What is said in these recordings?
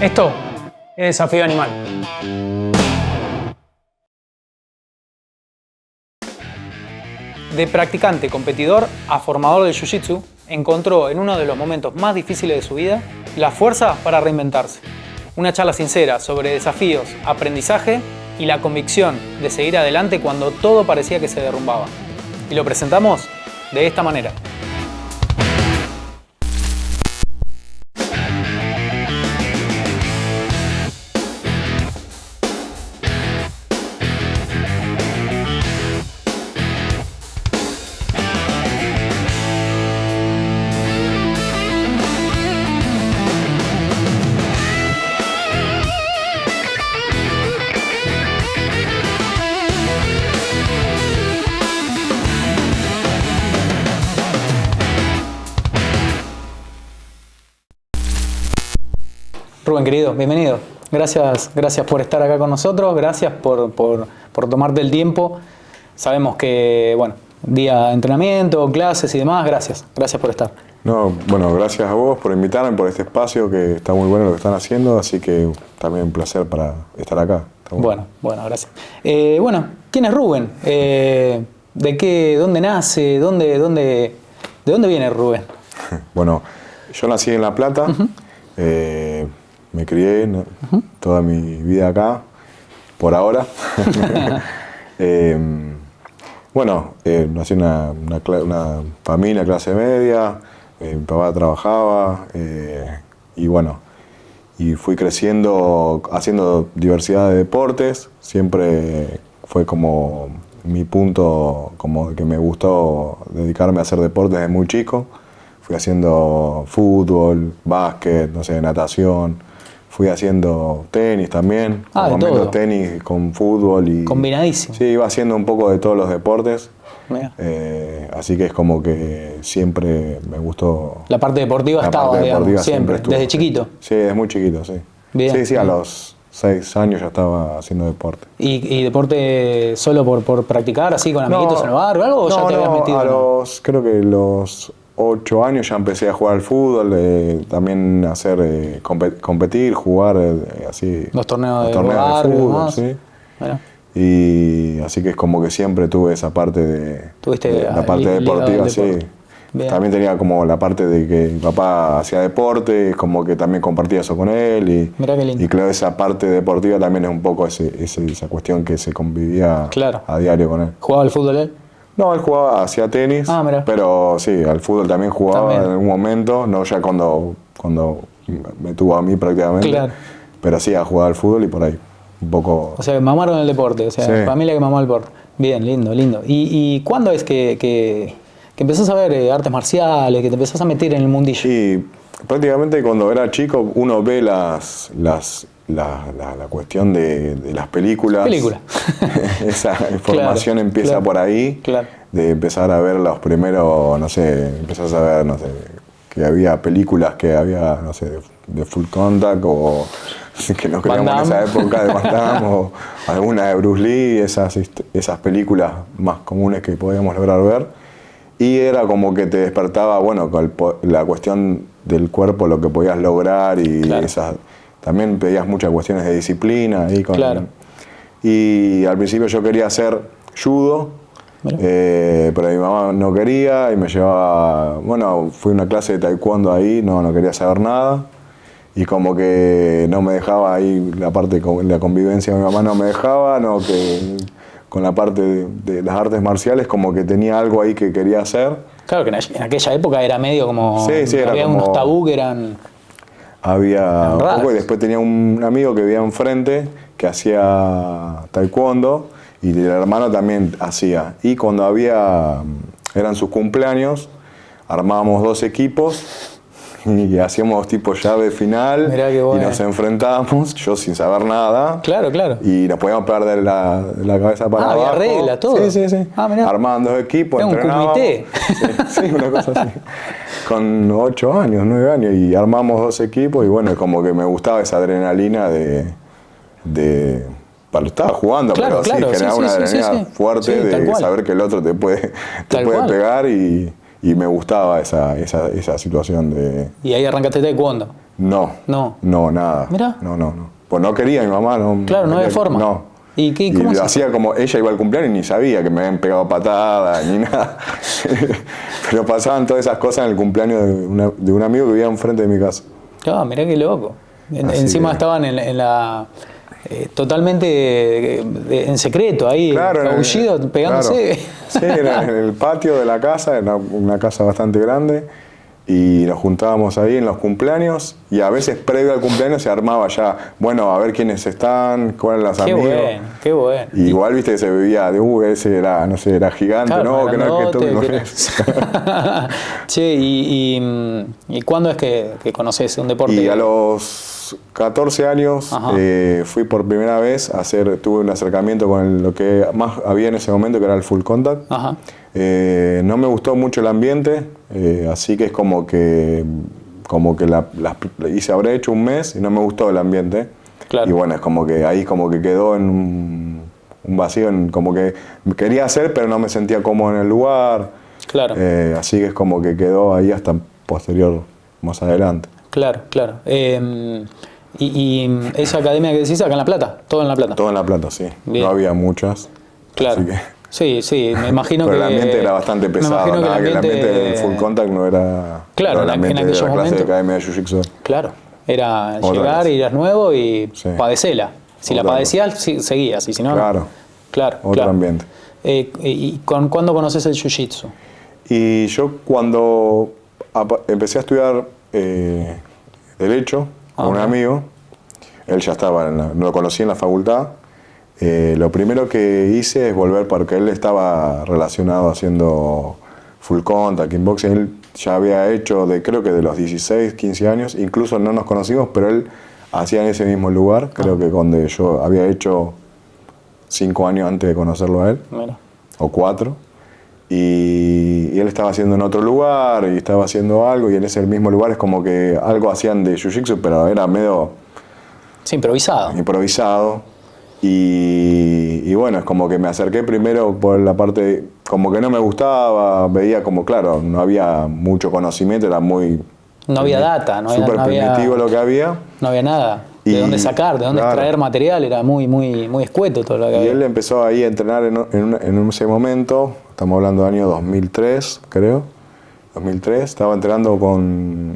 Esto es Desafío Animal. De practicante competidor a formador del Jiu-Jitsu, encontró en uno de los momentos más difíciles de su vida la fuerza para reinventarse. Una charla sincera sobre desafíos, aprendizaje y la convicción de seguir adelante cuando todo parecía que se derrumbaba. Y lo presentamos de esta manera. Rubén, querido, bienvenido. Gracias por estar acá con nosotros, gracias por tomarte el tiempo. Sabemos que, bueno, día de entrenamiento, clases y demás, gracias por estar. No, bueno, gracias a vos por invitarme, por este espacio, que está muy bueno lo que están haciendo, así que también un placer para estar acá. Bueno, gracias. Bueno, ¿quién es Rubén? ¿Dónde nace? ¿De dónde viene Rubén? Bueno, yo nací en La Plata. Me crié toda mi vida acá, por ahora. Nací en una familia clase media, mi papá trabajaba y fui creciendo haciendo diversidad de deportes. Siempre fue como mi punto, como que me gustó dedicarme a hacer deportes desde muy chico. Fui haciendo fútbol, básquet, natación. Fui haciendo tenis también, tenis con fútbol y... Combinadísimo. Sí, iba haciendo un poco de todos los deportes. Así que es como que siempre me gustó... La parte deportiva estaba, digamos, siempre estuvo, desde chiquito. Sí, desde muy chiquito, sí. Bien, sí, a los 6 años ya estaba haciendo deporte. ¿Y deporte solo por practicar, así con amiguitos en el barrio o algo? ¿O ya te habías metido? Creo que los 8 años ya empecé a jugar al fútbol, también a hacer competir, jugar así. Los torneos de fútbol, más. Sí. Bueno. Y así que es como que siempre tuve esa parte la parte deportiva, sí. Bien. También tenía como la parte de que mi papá hacía deporte, como que también compartía eso con él. Mirá qué lindo. Y creo que esa parte deportiva también es un poco esa cuestión que se convivía a diario con él. ¿Jugaba al fútbol él? No, él jugaba, hacía tenis, pero sí, al fútbol también jugaba en algún momento, no ya cuando me tuvo a mí prácticamente, pero sí, a jugar al fútbol y por ahí, un poco... O sea, mamaron el deporte, familia que mamó el deporte. Bien, lindo. ¿Y cuándo es que empezás a ver artes marciales, que te empezás a meter en el mundillo? Y prácticamente cuando era chico uno ve la cuestión de las películas. Esa información empieza por ahí. De empezar a ver los primeros, empezás a ver, que había películas que había, de Full Contact o que nos creíamos en esa época de Van Damme o alguna de Bruce Lee, esas películas más comunes que podíamos lograr ver. Y era como que te despertaba, con la cuestión del cuerpo, lo que podías lograr y también pedías muchas cuestiones de disciplina. Y al principio yo quería hacer judo, pero mi mamá no quería y me llevaba, fui a una clase de taekwondo ahí, no quería saber nada. Y como que no me dejaba ahí, la parte de la convivencia de mi mamá no me dejaba, con la parte de las artes marciales, como que tenía algo ahí que quería hacer. Claro que en aquella época era medio como... había como, unos tabú que eran... Había un poco, y después tenía un amigo que vivía enfrente, que hacía taekwondo, y el hermano también hacía. Y cuando eran sus cumpleaños, armábamos 2 equipos, y hacíamos tipo llave final. Mirá qué bueno. Y nos enfrentábamos, yo sin saber nada. Claro. Y nos podíamos pegar de la cabeza para abajo. Había regla, todo. Sí. Armaban 2 equipos, entrenábamos. Un comité. Sí, una cosa así. Con 8 años, 9 años, y armamos 2 equipos, y como que me gustaba esa adrenalina estaba jugando, pero generaba una adrenalina fuerte de saber que el otro te puede pegar y Y me gustaba esa situación de... ¿Y ahí arrancaste taekwondo? No, nada. ¿Mirá? No. Pues no quería mi mamá, no. Claro, no había forma. No. ¿Y cómo lo hacía como ella iba al cumpleaños y ni sabía que me habían pegado patadas ni nada. Pero pasaban todas esas cosas en el cumpleaños de un amigo que vivía enfrente de mi casa. Ah, mirá qué loco. Encima estaban en la... totalmente en secreto, ahí, aullido, pegándose. Claro. Sí, era en el patio de la casa, era una casa bastante grande, y nos juntábamos ahí en los cumpleaños, y a veces previo al cumpleaños se armaba ya, bueno, a ver quiénes están, cuáles los amigos. Qué bueno. Y igual, viste, que se veía de, ese era, no sé, era gigante, claro, no, que no es que tú me conoces. Che, ¿y cuándo es que conoces un deporte? Y a los 14 años fui por primera vez tuve un acercamiento con lo que más había en ese momento, que era el full contact. Ajá. No me gustó mucho el ambiente, así que es como que hice, habré hecho un mes y no me gustó el ambiente. Claro. Y bueno, es como que ahí como que quedó en un vacío, como que quería hacer, pero no me sentía cómodo en el lugar. Claro. Así que es como que quedó ahí hasta posterior, más adelante. Claro. ¿Y esa academia que decís acá en La Plata? ¿Todo en La Plata? Todo en La Plata, sí. Bien. No había muchas. Claro. Así que... Sí, me imagino pero que... el ambiente era bastante pesado, que el ambiente del full contact no era... Claro, el ambiente en aquellos de la clase momentos, de academia de Jiu-Jitsu. Claro, era Otra llegar, vez. ir a nuevo y Sí. padecela. Si la padecías, seguías, y si no, claro. Claro. Otro ambiente. ¿Y cuándo conoces el Jiu-Jitsu? Y yo cuando empecé a estudiar Derecho con un amigo, él ya estaba, no lo conocí en la facultad, lo primero que hice es volver, porque él estaba relacionado haciendo full contact, kickboxing. Él ya había hecho, creo que de los 16, 15 años, incluso no nos conocimos, pero él hacía en ese mismo lugar, creo que donde yo había hecho 5 años antes de conocerlo a él, o 4. Y él estaba haciendo en otro lugar y estaba haciendo algo, y en ese mismo lugar es como que algo hacían de Jiu-Jitsu, pero era medio... Sí, improvisado. Y bueno, es como que me acerqué primero por la parte, como que no me gustaba, veía como, claro, no había mucho conocimiento, era muy... No había data, no súper primitivo lo que había. No había nada. ¿De dónde sacar? ¿De dónde extraer material? Era muy escueto todo lo que había. Y él empezó ahí a entrenar en ese momento, estamos hablando del año 2003, creo. 2003, estaba entrenando con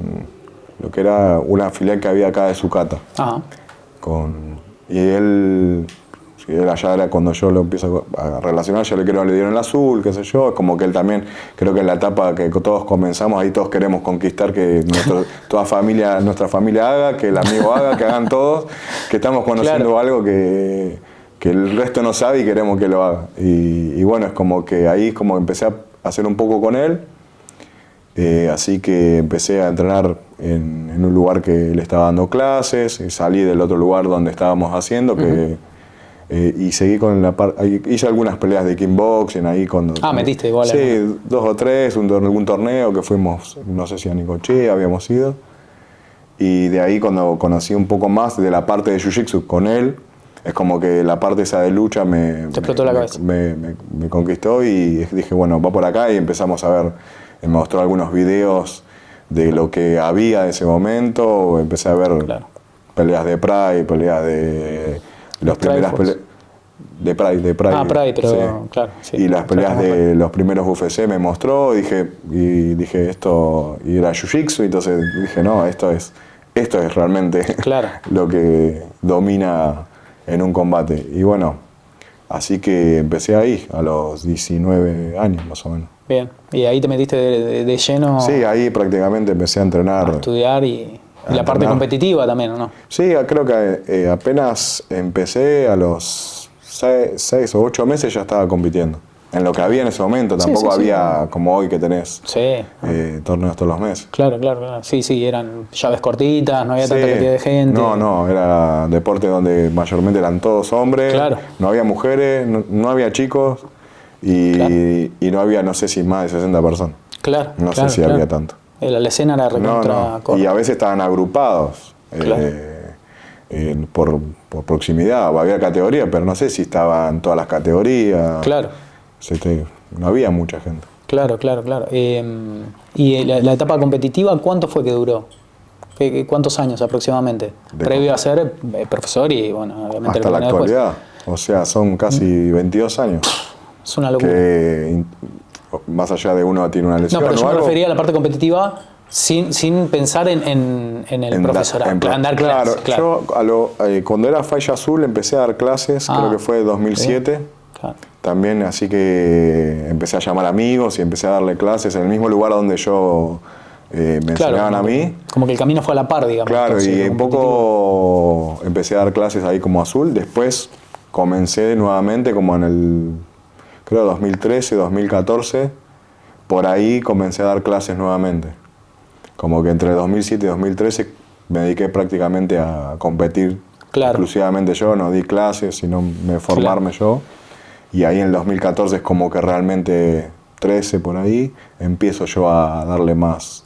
lo que era una filial que había acá de Sucata. Ajá. Y él allá era cuando yo lo empiezo a relacionar, yo le dieron el azul, qué sé yo, es como que él también, creo que en la etapa que todos comenzamos, ahí todos queremos conquistar que nuestra familia haga, que el amigo haga, que hagan todos, que estamos conociendo algo que el resto no sabe y queremos que lo haga. Y bueno, es como que ahí es como empecé a hacer un poco con él, así que empecé a entrenar en un lugar que él estaba dando clases, y salí del otro lugar donde estábamos haciendo, y seguí con hice algunas peleas de kickboxing ahí metiste igual. Sí, 2 o 3, algún torneo que fuimos, no sé si a Nicoche habíamos ido, y de ahí cuando conocí un poco más de la parte de Jiu-Jitsu con él, es como que la parte esa de lucha me conquistó, y dije, bueno, va por acá, y empezamos a ver, me mostró algunos videos de lo que había en ese momento, empecé a ver peleas de Pride, peleas de las primeras peleas de Pride. Pride, pero sí. claro. Sí, y las peleas de los primeros UFC me mostró, y dije esto, y era Jiu-Jitsu, entonces dije, no, esto es realmente lo que domina en un combate. Y bueno, así que empecé ahí, a los 19 años más o menos. Bien, y ahí te metiste de lleno. Sí, ahí prácticamente empecé a entrenar. A estudiar y la parte competitiva también, ¿o no? Sí, creo que apenas empecé, a los 6 o 8 meses ya estaba compitiendo. En lo que había en ese momento, tampoco había como hoy que tenés torneos todos los meses. Claro. Sí, eran llaves cortitas, no había tanta cantidad de gente. No, era deporte donde mayormente eran todos hombres, no había mujeres, no había chicos, y no había, no sé si más de 60 personas. No sé si había tanto. La escena era recontra corta. Y a veces estaban agrupados por proximidad, había categoría, pero no sé si estaban todas las categorías. No había mucha gente. Claro. ¿Y la etapa competitiva cuánto fue que duró? ¿Cuántos años aproximadamente? Previo a ser profesor y, bueno, obviamente... Hasta la actualidad. Después. O sea, son casi 22 años. Es una locura. Que, más allá de uno tiene una lesión. No, pero yo me refería a la parte competitiva sin pensar en el profesorado, en dar clases. Claro, yo cuando era Falla Azul empecé a dar clases, creo que fue 2007. Claro. También, así que empecé a llamar amigos y empecé a darle clases en el mismo lugar donde yo me enseñaban a mí. Como que el camino fue a la par, digamos. Claro, entonces, y un poco empecé a dar clases ahí como Azul. Después comencé nuevamente como en el, creo, 2013, 2014. Por ahí comencé a dar clases nuevamente. Como que entre 2007 y 2013 me dediqué prácticamente a competir exclusivamente yo. No di clases, sino formarme yo. Y ahí en el 2014 es como que realmente, 13 por ahí, empiezo yo a darle más,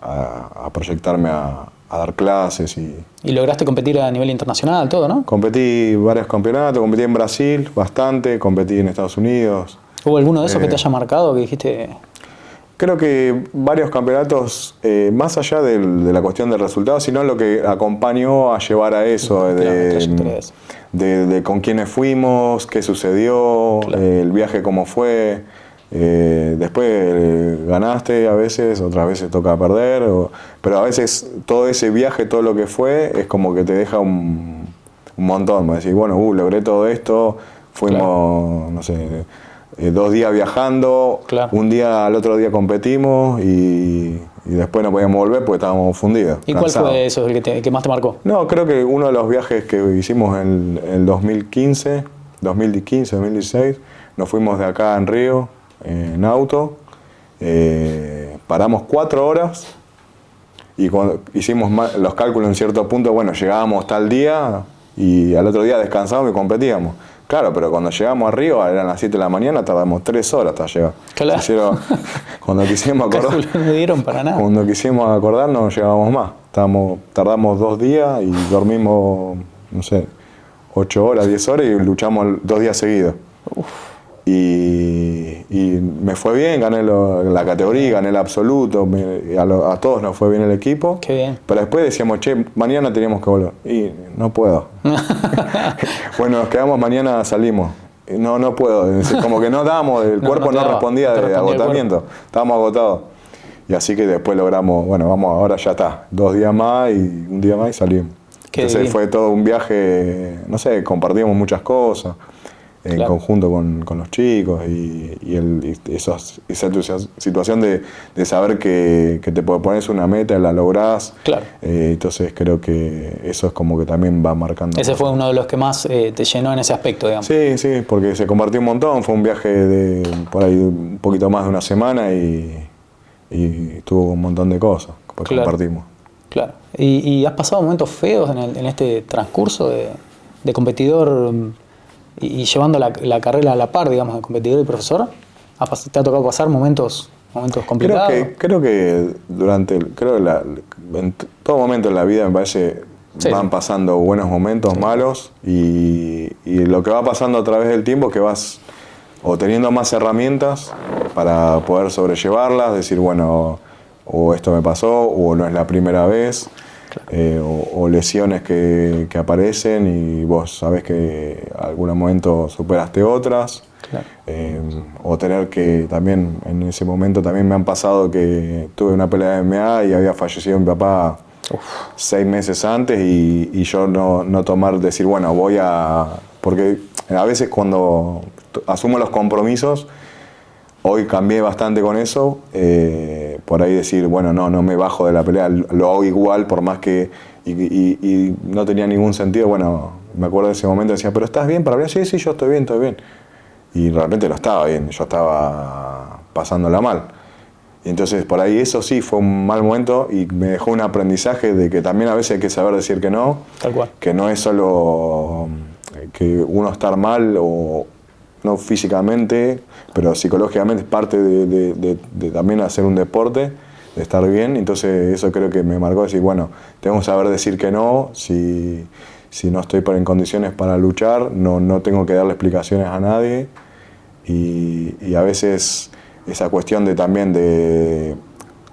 a proyectarme a dar clases. ¿Y lograste competir a nivel internacional, todo, no? Competí varios campeonatos, competí en Brasil bastante, competí en Estados Unidos. ¿Hubo alguno de esos que te haya marcado, que dijiste...? Creo que varios campeonatos, más allá de la cuestión del resultado, sino lo que acompañó a llevar a eso, de con quiénes fuimos, qué sucedió, el viaje cómo fue. Después ganaste a veces, otras veces toca perder, pero a veces todo ese viaje, todo lo que fue, es como que te deja un montón. Me decís, bueno, logré todo esto, fuimos, no sé... 2 días viajando, un día al otro día competimos y después no podíamos volver porque estábamos fundidos. ¿Y cansados. ¿Cuál fue eso, el que más te marcó? No, creo que uno de los viajes que hicimos en el 2015, 2016, nos fuimos de acá en Río, en auto, paramos 4 horas y cuando hicimos los cálculos en cierto punto, bueno, llegábamos tal día y al otro día descansábamos y competíamos. Claro, pero cuando llegamos a Río, eran las 7 de la mañana, tardamos 3 horas hasta llegar. Claro. Cuando quisimos acordar, no dieron para nada. Cuando quisimos acordarnos, llegábamos más. Tardamos 2 días y dormimos, no sé, 8 horas, 10 horas y luchamos 2 días seguidos. Y me fue bien, gané la categoría, gané el absoluto, a todos nos fue bien el equipo. Qué bien. Pero después decíamos, che, mañana teníamos que volver. Y no puedo. Bueno, nos quedamos, mañana salimos. No puedo. Como que no damos, el cuerpo no respondía de agotamiento. Estábamos agotados. Y así que después logramos, bueno, vamos, ahora ya está. 2 días más y un día más y salimos. Entonces fue todo un viaje, no sé, compartimos muchas cosas. En conjunto con los chicos esa situación de saber que te pones una meta, la lográs. Entonces creo que eso es como que también va marcando. Ese fue uno de los que más te llenó en ese aspecto, digamos. Sí, porque se compartió un montón. Fue un viaje de por ahí un poquito más de una semana y tuvo un montón de cosas que compartimos. Claro. ¿Y has pasado momentos feos en este transcurso de competidor y llevando la carrera a la par, digamos, de competidor y profesor? ¿Te ha tocado pasar momentos complicados? Creo que en todo momento en la vida me parece van pasando buenos momentos, malos, y lo que va pasando a través del tiempo es que vas o teniendo más herramientas para poder sobrellevarlas, decir, bueno, o esto me pasó, o no es la primera vez. O lesiones que aparecen y vos sabés que en algún momento superaste otras. O tener que también, en ese momento también me han pasado que tuve una pelea de MMA y había fallecido mi papá 6 meses antes y yo no decir, bueno, porque a veces cuando asumo los compromisos, hoy cambié bastante con eso, por ahí decir, bueno, no me bajo de la pelea, lo hago igual, por más que... Y no tenía ningún sentido, bueno, me acuerdo de ese momento, decía, ¿pero estás bien para hablar? Sí, yo estoy bien. Y realmente no estaba bien, yo estaba pasándola mal. Y entonces por ahí eso sí fue un mal momento y me dejó un aprendizaje de que también a veces hay que saber decir que no. Tal cual. Que no es solo que uno estar mal o... no físicamente, pero psicológicamente es parte de también hacer un deporte, de estar bien. Entonces eso creo que me marcó decir, bueno, tengo que saber decir que no, si no estoy en condiciones para luchar, no tengo que darle explicaciones a nadie y a veces esa cuestión de también de...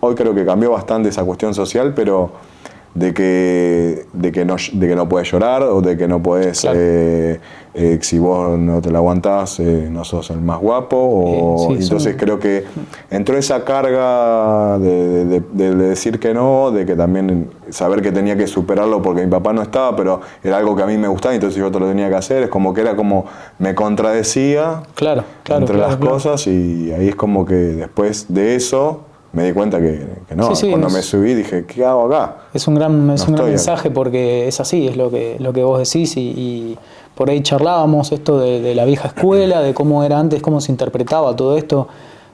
Hoy creo que cambió bastante esa cuestión social, pero de que no puedes llorar o de que no puedes, claro. Si vos no te la aguantás, no sos el más guapo. O, entonces creo que entró esa carga de decir que no, de que también saber que tenía que superarlo porque mi papá no estaba, pero era algo que a mí me gustaba, entonces yo te lo tenía que hacer. Es como que era como me contradecía entre las cosas, y ahí es como que después de eso me di cuenta que no, cuando me subí dije, ¿qué hago acá? Es un gran mensaje acá. Porque es así, es lo que vos decís, y por ahí charlábamos esto de la vieja escuela, de cómo era antes, cómo se interpretaba todo esto,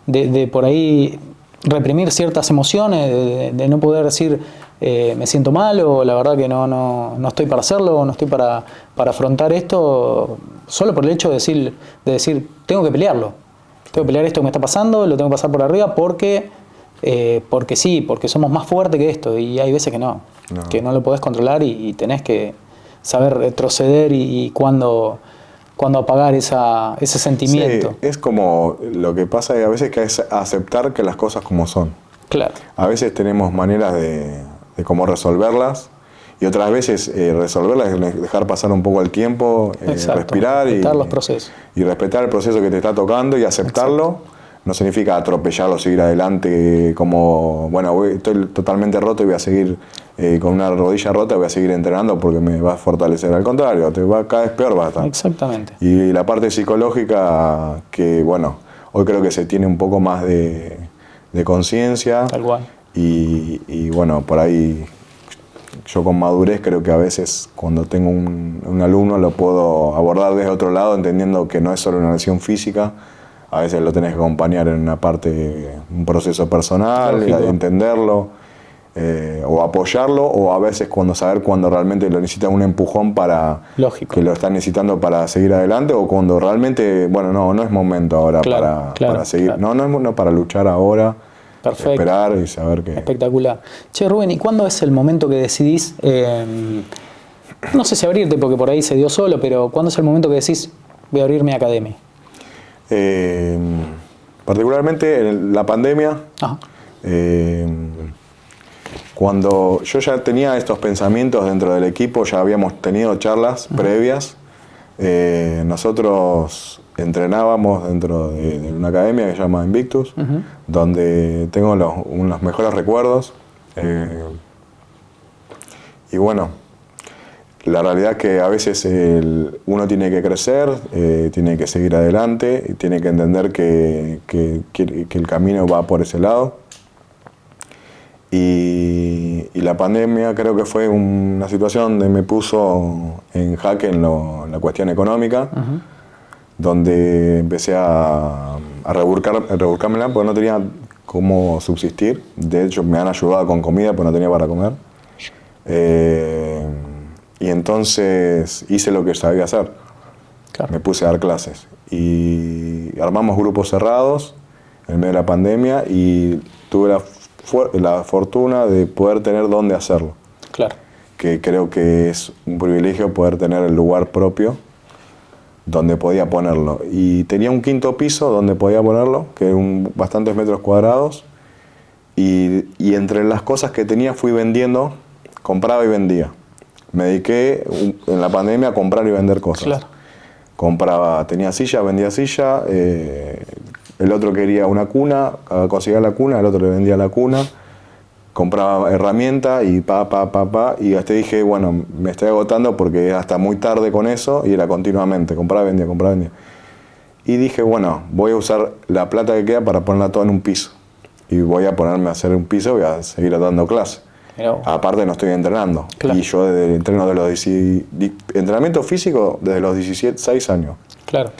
de por ahí reprimir ciertas emociones, de no poder decir me siento mal, o la verdad que no estoy para hacerlo, no estoy para afrontar esto, solo por el hecho de decir tengo que pelearlo, tengo que pelear esto que me está pasando, lo tengo que pasar por arriba porque sí, porque somos más fuertes que esto, y hay veces que no lo podés controlar, y tenés que saber retroceder y cuándo apagar ese sentimiento. Sí, es como lo que pasa a veces, que es aceptar que las cosas como son. Claro. A veces tenemos maneras de cómo resolverlas, y otras veces resolverlas es dejar pasar un poco el tiempo, respirar respetar los procesos. Y respetar el proceso que te está tocando y aceptarlo. Exacto. No significa atropellarlo, seguir adelante como, bueno, estoy totalmente roto y voy a seguir con una rodilla rota, voy a seguir entrenando porque me va a fortalecer. Al contrario, cada vez peor va a estar. Exactamente. Y la parte psicológica, que bueno, hoy creo que se tiene un poco más de conciencia. Tal cual. Y bueno, por ahí yo con madurez creo que a veces cuando tengo un alumno lo puedo abordar desde otro lado, entendiendo que no es solo una lesión física. A veces lo tenés que acompañar en una parte, un proceso personal, entenderlo, o apoyarlo, o a veces saber cuando realmente lo necesita un empujón que lo está necesitando para seguir adelante, o cuando realmente, bueno, no es momento ahora para seguir, claro. No para luchar ahora. Perfecto. Esperar y saber que... Espectacular. Che, Rubén, ¿y cuándo es el momento que decidís, no sé si abrirte porque por ahí se dio solo, pero cuándo es el momento que decís voy a abrir mi academia? Particularmente en la pandemia, cuando yo ya tenía estos pensamientos dentro del equipo, ya habíamos tenido charlas previas. Nosotros entrenábamos dentro de una academia que se llama Invictus, donde tengo unos mejores recuerdos. Y bueno, la realidad es que a veces uno tiene que crecer, tiene que seguir adelante, y tiene que entender que el camino va por ese lado. Y la pandemia creo que fue una situación donde me puso en jaque en la cuestión económica, donde empecé a reburcármela porque no tenía cómo subsistir. De hecho, me han ayudado con comida porque no tenía para comer. Y entonces hice lo que sabía hacer. Claro. Me puse a dar clases. Y armamos grupos cerrados en medio de la pandemia, y tuve la fortuna de poder tener dónde hacerlo. Claro. Que creo que es un privilegio poder tener el lugar propio donde podía ponerlo. Y tenía un quinto piso donde podía ponerlo, que eran bastantes metros cuadrados. Y entre las cosas que tenía fui vendiendo, compraba y vendía. Me dediqué en la pandemia a comprar y vender cosas. Claro. Tenía silla, vendía silla, el otro quería una cuna, conseguía la cuna, el otro le vendía la cuna, compraba herramientas y y hasta dije, bueno, me estoy agotando porque hasta muy tarde con eso, y era continuamente, compraba y vendía. Y dije, bueno, voy a usar la plata que queda para ponerla toda en un piso. Y voy a ponerme a hacer un piso, voy a seguir dando clases. Aparte no estoy entrenando. Claro. Y yo entreno entrenamiento físico desde los 16 años. Claro.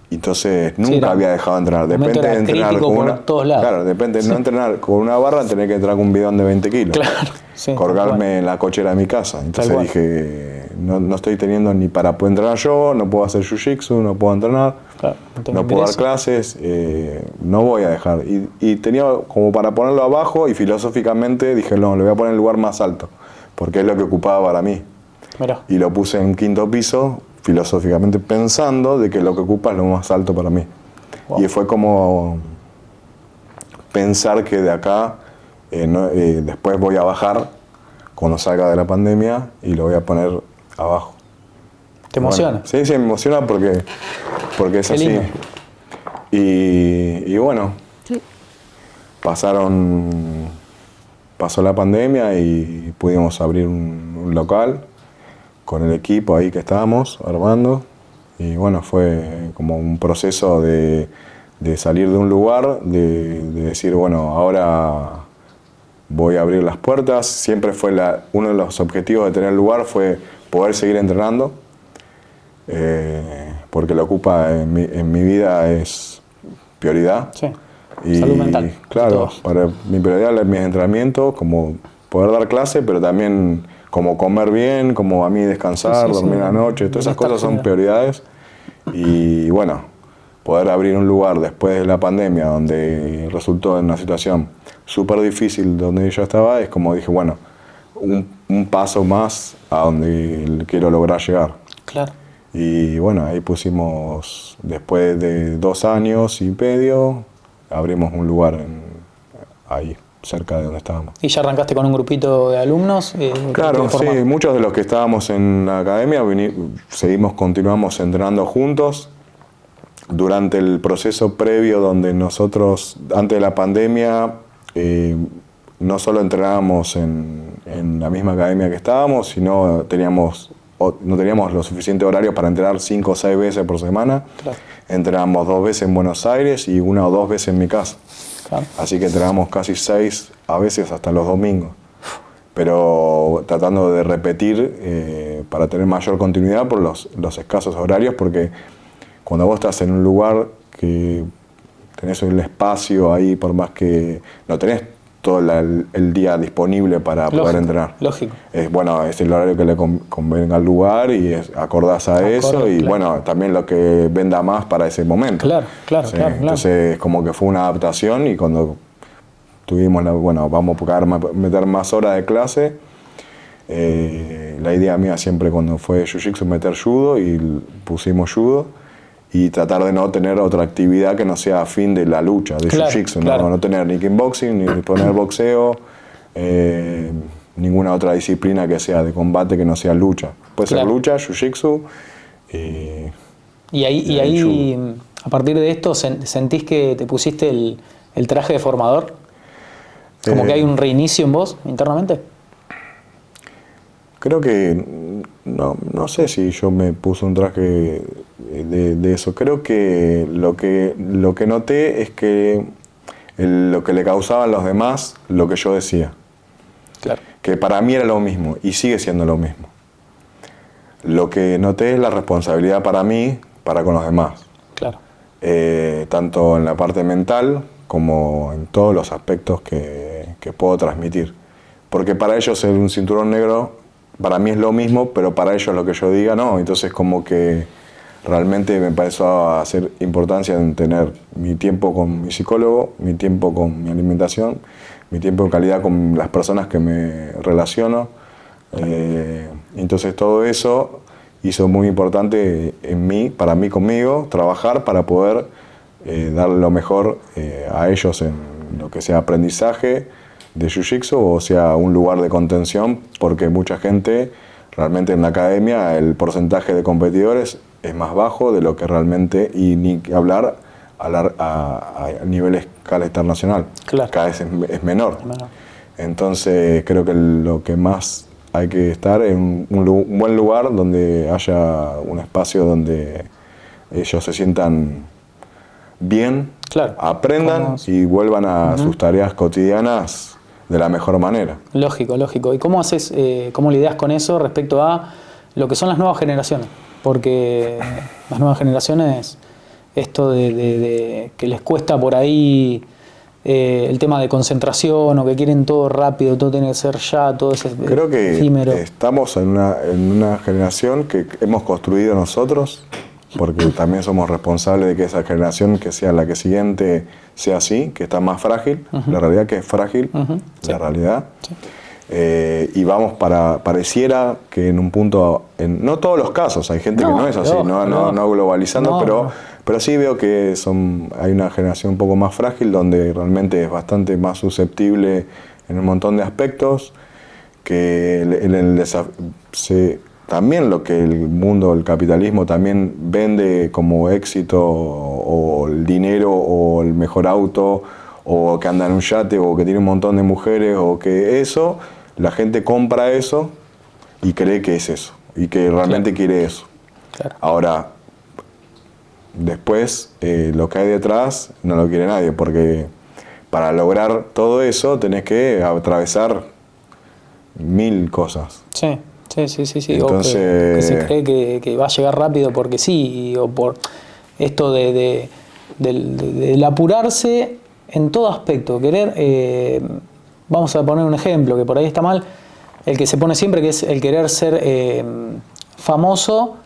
Entonces nunca había dejado de entrenar. Depende de entrenar con todos lados. Claro, depende de no entrenar con una barra, tener que entrar con un bidón de 20 kilos. Claro. Sí, colgarme en la cochera de mi casa. Entonces dije, no estoy teniendo ni para poder entrenar yo, no puedo hacer jiu-jitsu, no puedo entrenar, claro, no puedo dar clases, no voy a dejar. Y tenía como para ponerlo abajo, y filosóficamente dije, no, le voy a poner el lugar más alto, porque es lo que ocupaba para mí. Mirá. Y lo puse en un quinto piso, filosóficamente pensando de que lo que ocupa es lo más alto para mí. Wow. Y fue como pensar que de acá después voy a bajar cuando salga de la pandemia y lo voy a poner abajo. ¿Te emociona? Bueno, sí, me emociona porque es así. Y bueno, sí. Pasó la pandemia y pudimos abrir un local con el equipo ahí que estábamos armando. Y bueno, fue como un proceso de salir de un lugar, de decir, bueno, ahora voy a abrir las puertas. Siempre fue uno de los objetivos de tener el lugar fue poder seguir entrenando, porque lo ocupa en mi vida es prioridad. Sí. Y, salud mental. Claro, para mi prioridad es mis entrenamientos, como poder dar clase, pero también como comer bien, como a mí descansar, dormir la noche, todas esas cosas son prioridades. Y bueno, poder abrir un lugar después de la pandemia donde resultó en una situación súper difícil donde yo estaba, es como dije, bueno, un paso más a donde quiero lograr llegar. Claro. Y bueno, ahí pusimos, después de 2 años y medio, abrimos un lugar ahí, cerca de donde estábamos. ¿Y ya arrancaste con un grupito de alumnos? Claro, sí, muchos de los que estábamos en la academia continuamos entrenando juntos. Durante el proceso previo donde nosotros, antes de la pandemia, no solo entrenábamos en la misma academia que estábamos, sino no teníamos lo suficiente horario para entrenar 5 o 6 veces por semana. Claro. Entrenábamos 2 veces en Buenos Aires y 1 o 2 veces en mi casa. Claro. Así que entrenábamos casi 6, a veces hasta los domingos. Pero tratando de repetir para tener mayor continuidad por los escasos horarios, porque cuando vos estás en un lugar que tenés el espacio ahí, por más que no tenés todo el día disponible para poder entrenar. Lógico. Bueno, es el horario que le convenga al lugar y acordás a eso y claro. Bueno, también lo que venda más para ese momento. Claro. Sí, claro. Entonces, como que fue una adaptación y cuando tuvimos vamos a meter más horas de clase, la idea mía siempre cuando fue Jiu-Jitsu meter judo y pusimos judo. Y tratar de no tener otra actividad que no sea afín de la lucha, de Jiu-Jitsu, claro. No tener ni kickboxing, ni poner boxeo, ninguna otra disciplina que sea de combate que no sea lucha. Puede ser lucha, Jiu-Jitsu y ahí a partir de esto, ¿sentís que te pusiste el traje de formador? ¿Como que hay un reinicio en vos internamente? Creo que no sé si yo me puse un traje de eso. Creo que lo que noté es que lo que le causaban a los demás, lo que yo decía. Claro. Que para mí era lo mismo y sigue siendo lo mismo. Lo que noté es la responsabilidad para mí, para con los demás. Claro. Tanto en la parte mental como en todos los aspectos que puedo transmitir. Porque para ellos ser un cinturón negro, para mí es lo mismo, pero para ellos lo que yo diga no. Entonces como que realmente me pareció a hacer importancia en tener mi tiempo con mi psicólogo, mi tiempo con mi alimentación, mi tiempo de calidad con las personas que me relaciono. Entonces todo eso hizo muy importante para mí conmigo, trabajar para poder dar lo mejor a ellos en lo que sea aprendizaje de Jiu-Jitsu o sea un lugar de contención, porque mucha gente realmente en la academia el porcentaje de competidores es más bajo de lo que realmente, y ni hablar a nivel escala internacional, claro. Cada vez es menor. Entonces creo que lo que más hay que estar en un buen lugar donde haya un espacio donde ellos se sientan bien, claro. Aprendan y vuelvan a sus tareas cotidianas de la mejor manera. Lógico. ¿Y cómo cómo lidias con eso respecto a lo que son las nuevas generaciones? Porque las nuevas generaciones, esto de que les cuesta por ahí el tema de concentración o que quieren todo rápido, todo tiene que ser ya, todo es Creo que efímero. Estamos en una generación que hemos construido nosotros, porque también somos responsables de que esa generación que sea la que siguiente sea así, que está más frágil, la realidad que es frágil, la realidad. Sí. y vamos pareciera que en un punto, no todos los casos, hay gente que no es así, no globalizando, pero sí veo que hay una generación un poco más frágil donde realmente es bastante más susceptible en un montón de aspectos, que también lo que el mundo, el capitalismo también vende como éxito, o el dinero, o el mejor auto, o que anda en un yate, o que tiene un montón de mujeres, o que eso, la gente compra eso y cree que es eso, y que realmente quiere eso. Claro. Ahora, después, lo que hay detrás no lo quiere nadie, porque para lograr todo eso tenés que atravesar 1000 cosas. Sí. Entonces, o que se cree que va a llegar rápido porque sí, o por esto del apurarse en todo aspecto, querer, vamos a poner un ejemplo que por ahí está mal, el que se pone siempre, que es el querer ser famoso,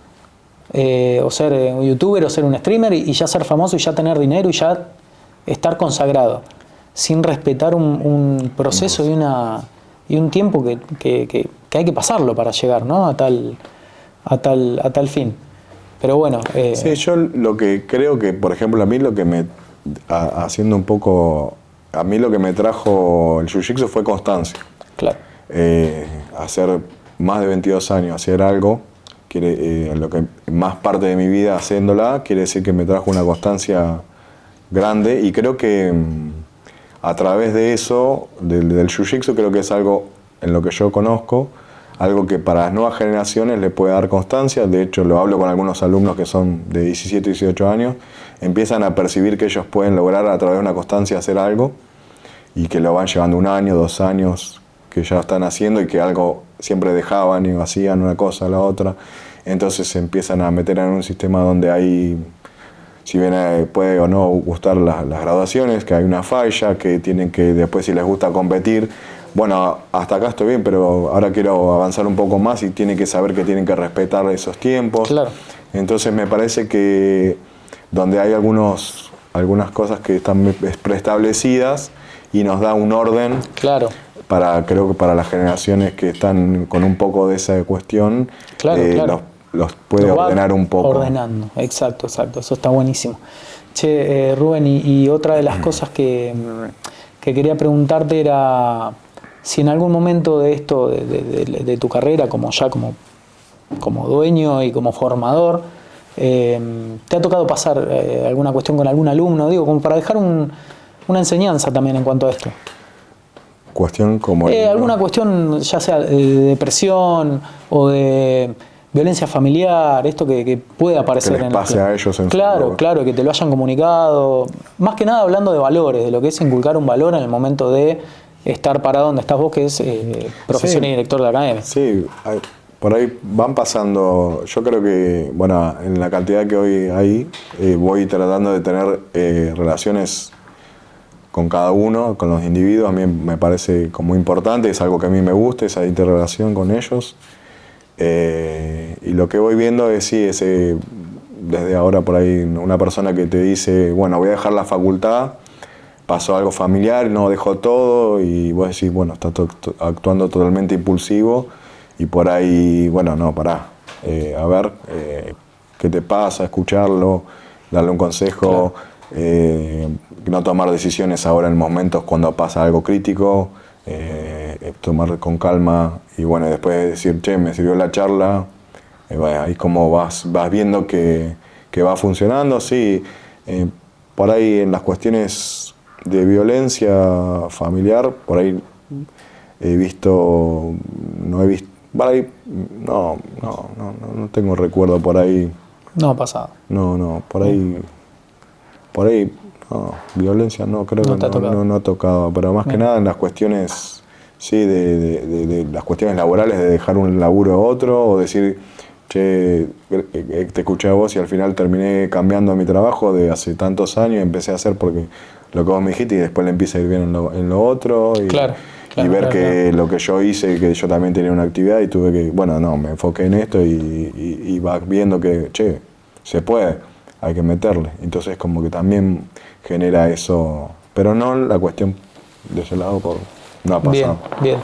o ser un youtuber o ser un streamer y ya ser famoso y ya tener dinero y ya estar consagrado, sin respetar un proceso y un tiempo que hay que pasarlo para llegar, ¿no? a tal fin. Pero bueno. Sí, yo lo que creo que, por ejemplo, a mí lo que me trajo el jiu-jitsu fue constancia. Claro. Hacer más de 22 años, hacer algo, lo que más parte de mi vida haciéndola, quiere decir que me trajo una constancia grande, y creo que a través de eso, del jiu-jitsu, creo que es algo en lo que yo conozco, algo que para las nuevas generaciones le puede dar constancia. De hecho, lo hablo con algunos alumnos que son de 17, 18 años, empiezan a percibir que ellos pueden lograr a través de una constancia hacer algo, y que lo van llevando 1 año, 2 años, que ya están haciendo, y que algo siempre dejaban y hacían una cosa a la otra. Entonces se empiezan a meter en un sistema donde hay, si bien puede o no gustar las graduaciones, que hay una falla, que tienen que después, si les gusta competir, bueno, hasta acá estoy bien, pero ahora quiero avanzar un poco más, y tienen que saber que tienen que respetar esos tiempos. Claro. Entonces me parece que donde hay algunas cosas que están preestablecidas y nos da un orden, claro, creo que para las generaciones que están con un poco de esa cuestión, claro. los puede ordenar un poco. Ordenando, exacto, eso está buenísimo. Che, Rubén, y otra de las cosas que quería preguntarte era si en algún momento de esto, de tu carrera, como dueño y como formador, te ha tocado pasar alguna cuestión con algún alumno, digo, como para dejar una enseñanza también en cuanto a esto. ¿Cuestión como alguna cuestión, ya sea de depresión o de violencia familiar, esto que puede aparecer que les pase a ellos en Claro, que te lo hayan comunicado. Más que nada hablando de valores, de lo que es inculcar un valor en el momento de estar parado donde estás vos, que es profesor y director de la academia. Sí, por ahí van pasando. Yo creo que, bueno, en la cantidad que hoy hay, voy tratando de tener relaciones con cada uno, con los individuos. A mí me parece como importante, es algo que a mí me gusta, esa interrelación con ellos. Y lo que voy viendo es, desde ahora por ahí, una persona que te dice, bueno, voy a dejar la facultad, pasó algo familiar, no dejó todo, y vos decís, bueno, está actuando totalmente impulsivo, y por ahí, bueno, no, pará, a ver, ¿qué te pasa? Escucharlo, darle un consejo, no tomar decisiones ahora en momentos cuando pasa algo crítico, tomar con calma, y bueno, después decir, che, me sirvió la charla, bueno, ahí como vas viendo que va funcionando. Sí, por ahí en las cuestiones de violencia familiar, por ahí no tengo recuerdo por ahí. No ha pasado. No, por ahí, no, violencia no, creo que no ha tocado, pero más que nada en las cuestiones, sí, de las cuestiones laborales, de dejar un laburo a otro, o decir, che, te escuché a vos y al final terminé cambiando mi trabajo de hace tantos años y empecé a hacer porque lo que vos me dijiste, y después le empieza a ir bien en lo otro, y ver que lo que yo hice, que yo también tenía una actividad y tuve que, bueno, no, me enfoqué en esto, y vas viendo que, che, se puede, hay que meterle. Entonces como que también genera eso, pero no la cuestión de ese lado, no ha pasado. Bien.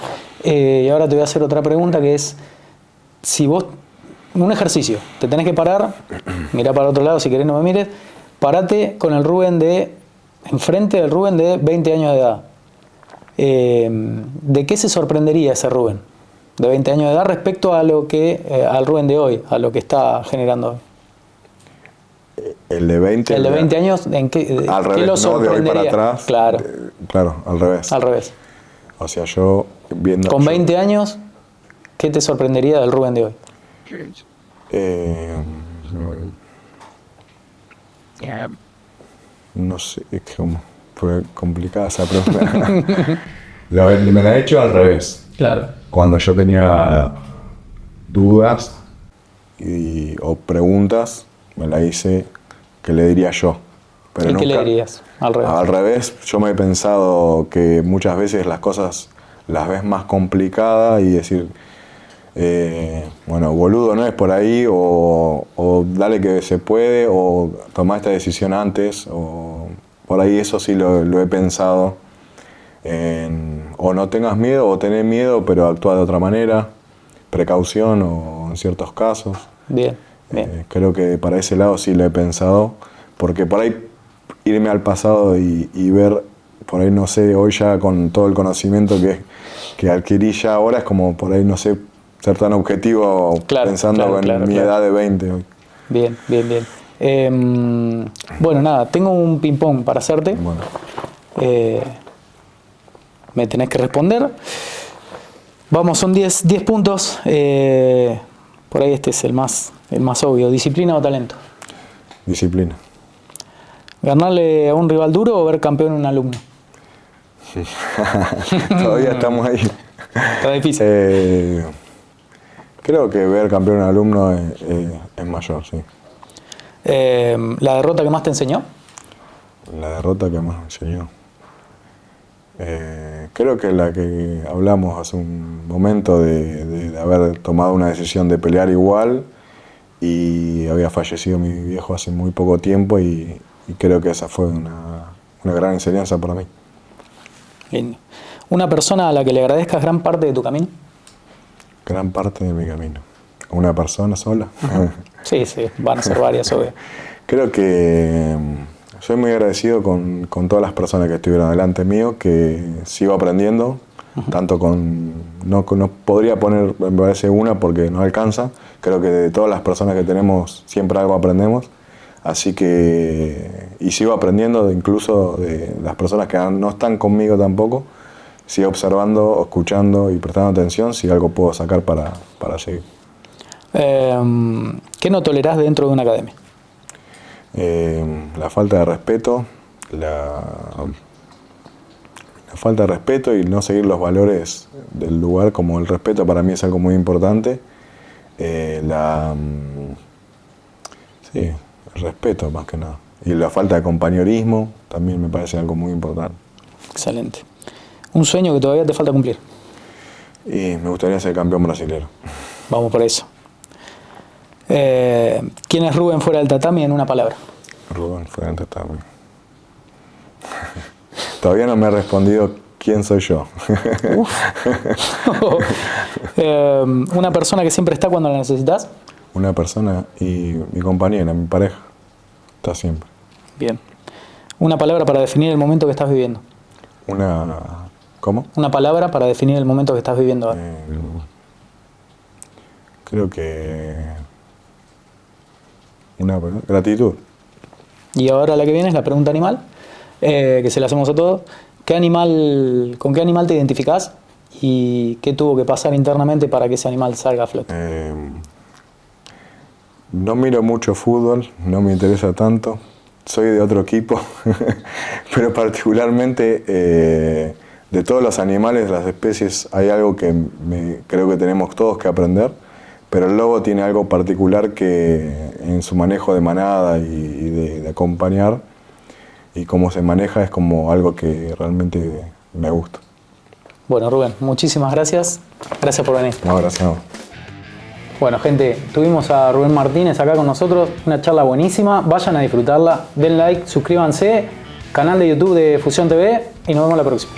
Y ahora te voy a hacer otra pregunta que es, si vos, un ejercicio, te tenés que parar, mirá para otro lado, si querés no me mires, parate con el Rubén enfrente del Rubén de 20 años de edad. ¿De qué se sorprendería ese Rubén de 20 años de edad respecto a lo que al Rubén de hoy, a lo que está generando hoy? El de 20, el de 20 años, ¿en qué, al revés, ¿qué lo sorprendería? No, de hoy para atrás. Claro. Claro, al revés. Al revés. O sea, yo viendo... Con 20 años, ¿qué te sorprendería del Rubén de hoy? No sé, es que fue complicada esa pregunta. Me la he hecho al revés. Claro. Cuando yo tenía dudas o preguntas, me la hice, ¿qué le diría yo? Pero ¿Y qué le dirías? Al revés. Al revés, yo me he pensado que muchas veces las cosas las ves más complicadas y decir, bueno, boludo, no es por ahí, o dale que se puede, o tomá esta decisión antes, o por ahí eso sí lo he pensado. O no tengas miedo, o tenés miedo, pero actúa de otra manera, precaución o en ciertos casos. Bien, bien. Creo que para ese lado sí lo he pensado, porque por ahí irme al pasado y ver, por ahí no sé, hoy ya con todo el conocimiento que adquirí ya ahora, es como por ahí no sé, ser tan objetivo pensando en mi edad de 20 hoy. Bien, bien, bien. Bueno, nada, tengo un ping-pong para hacerte. Bueno. Me tenés que responder. Vamos, son 10 puntos. Por ahí este es el más obvio. ¿Disciplina o talento? Disciplina. ¿Ganarle a un rival duro o ver campeón a un alumno? Todavía estamos ahí. Está difícil. Creo que ver campeón a un alumno es mayor, sí. ¿La derrota que más te enseñó? La derrota que más me enseñó. Creo que la que hablamos hace un momento de haber tomado una decisión de pelear igual, y había fallecido mi viejo hace muy poco tiempo y creo que esa fue una gran enseñanza para mí. Lindo. ¿Una persona a la que le agradezcas gran parte de tu camino? Gran parte de mi camino. ¿Una persona sola? Sí, van a ser varias, obvio. Creo que soy muy agradecido con todas las personas que estuvieron delante mío, que sigo aprendiendo, tanto no podría poner, me parece, una porque no alcanza. Creo que de todas las personas que tenemos siempre algo aprendemos, así que, y sigo aprendiendo incluso de las personas que no están conmigo tampoco. Sigo observando, escuchando y prestando atención si algo puedo sacar para seguir. ¿Qué no tolerás dentro de una academia? La falta de respeto, la falta de respeto y no seguir los valores del lugar, como el respeto para mí es algo muy importante. Sí, el respeto más que nada. Y la falta de compañerismo también me parece algo muy importante. Excelente. ¿Un sueño que todavía te falta cumplir? Y me gustaría ser campeón brasilero. Vamos por eso. ¿Quién es Rubén fuera del tatami en una palabra? Rubén fuera del tatami. Todavía no me ha respondido quién soy yo. ¿Una persona que siempre está cuando la necesitas? Una persona y mi compañera, mi pareja. Está siempre. Bien. ¿Una palabra para definir el momento que estás viviendo? ¿Cómo? Una palabra para definir el momento que estás viviendo ahora. Creo que gratitud. Y ahora la que viene es la pregunta animal, que se la hacemos a todos. ¿Con qué animal te identificás y qué tuvo que pasar internamente para que ese animal salga a flote? No miro mucho fútbol, no me interesa tanto. Soy de otro equipo, pero particularmente de todos los animales, las especies, hay algo que creo que tenemos todos que aprender, pero el lobo tiene algo particular que en su manejo de manada y de acompañar, y cómo se maneja es como algo que realmente me gusta. Bueno, Rubén, muchísimas gracias. Gracias por venir. No, gracias. Bueno, gente, tuvimos a Rubén Martínez acá con nosotros, una charla buenísima. Vayan a disfrutarla, den like, suscríbanse, canal de YouTube de Fusión TV y nos vemos la próxima.